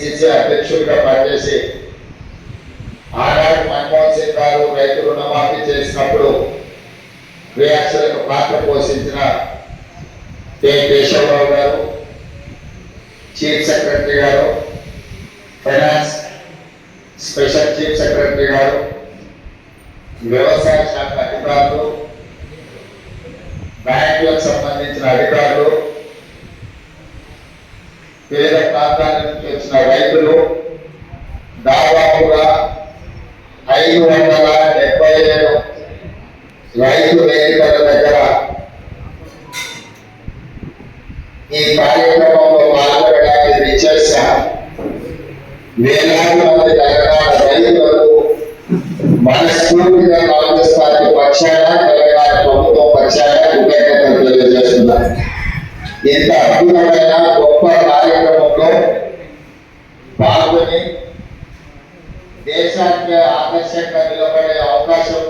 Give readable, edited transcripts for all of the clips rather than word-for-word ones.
PCC అధ్యక్షుడిగా పనిచేసి ఆనాడు మన్మోహన్ సింగ్ గారు రైతు రుణమాఫీ చేసినప్పుడు క్రియాశీలక పాత్ర పోషించిన కె కేశవరావు గారు, చీఫ్ సెక్రటరీ గారు, ఫైనాన్స్ స్పెషల్ చీఫ్ సెక్రటరీ గారు, వ్యవసాయ శాఖ అధికారులు, బ్యాంకులకు సంబంధించిన అధికారులు, వివిధ ప్రాంతాల నుంచి వచ్చిన రైతులు దాదాపుగా 577 రైతు వేదికల దగ్గర ఈ కార్యక్రమంలో పాల్గొనడానికి విచ్చేసిన వేలాది మంది తెలంగాణ రైతులకు మనస్ఫూర్తిగా కాంగ్రెస్ పార్టీ పక్షాన తెలంగాణ ప్రభుత్వం పక్షాన కృతజ్ఞతలు తెలియజేస్తున్నారు. ఇంత అద్భుతమైన గొప్ప కార్యక్రమంలో పాల్గొని దేశానికి ఆదర్శంగా నిలబడే అవకాశం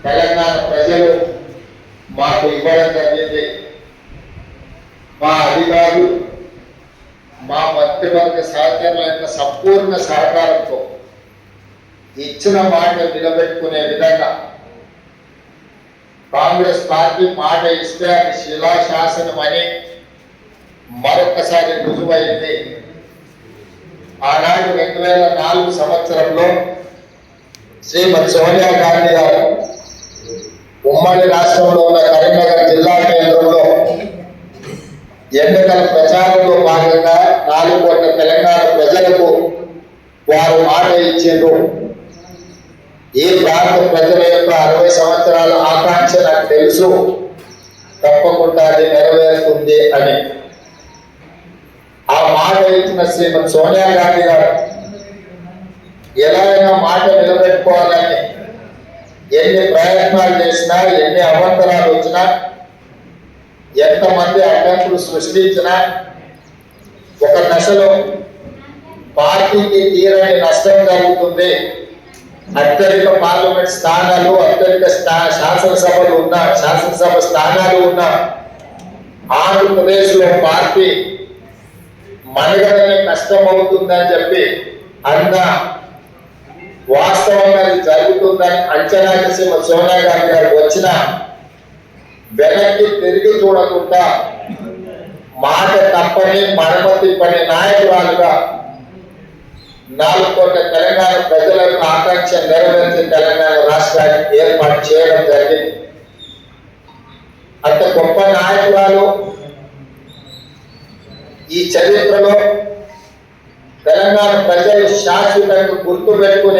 తెలంగాణ ప్రజలు మాకు ఇవ్వడం జరిగింది. మా అధికారులు, మా మంత్రివర్గ సహచరుల యొక్క సంపూర్ణ సహకారంతో ఇచ్చిన మాట నిలబెట్టుకునే విధంగా కాంగ్రెస్ పార్టీ మాట ఇస్తే అది శిలాశాసనం అని మరొకసారి రుజువైంది. ఆనాడు 2004 సంవత్సరంలో శ్రీమతి సోనియా గాంధీ గారు ఉమ్మడి రాష్ట్రంలో ఉన్న కరీంనగర్ జిల్లా కేంద్రంలో ఎన్నికల ప్రచారంలో భాగంగా 4 కోట్ల తెలంగాణ ప్రజలకు వారు మాట ఇచ్చారు. ఈ ప్రాంత ప్రజల యొక్క 60 సంవత్సరాల ఆకాంక్ష నాకు తెలుసు, తప్పకుండా అది నెరవేరుతుంది అని. ఆ మాట ఇచ్చిన శ్రీమతి సోనియా గాంధీ గారు ఎలా అయినా మాట నిలబెట్టుకోవాలని ఎన్ని ప్రయత్నాలు చేసినా, ఎన్ని అవాంతరాలు వచ్చినా, ఎంతమంది అడ్డంకులు సృష్టించినా ఒక దశలో పార్టీకి తీరని నష్టం జరుగుతుంది. అత్యధిక పార్లమెంట్ స్థానాలు, అత్యధిక శాసనసభ స్థానాలు ఉన్న ఆంధ్రప్రదేశ్ లో పార్టీ మనుగడనే కష్టమవుతుందని చెప్పి అన్న వాస్తవంగా అది జరుగుతుందని అంచనా చేసి సోనియా గాంధీ గారు వచ్చిన వెనక్కి తిరిగి చూడకుండా మాట తప్పని మడమ తిప్పని నాయకురాలుగా 4 కోట్ల తెలంగాణ ప్రజల యొక్క ఆకాంక్ష నెరవేర్చి తెలంగాణ రాష్ట్రాన్ని ఏర్పాటు చేయడం జరిగింది. అంత గొప్ప నాయకురాలు ఈ చరిత్రలో తెలంగాణ ప్రజలు శాశ్వతంగా గుర్తు పెట్టుకునే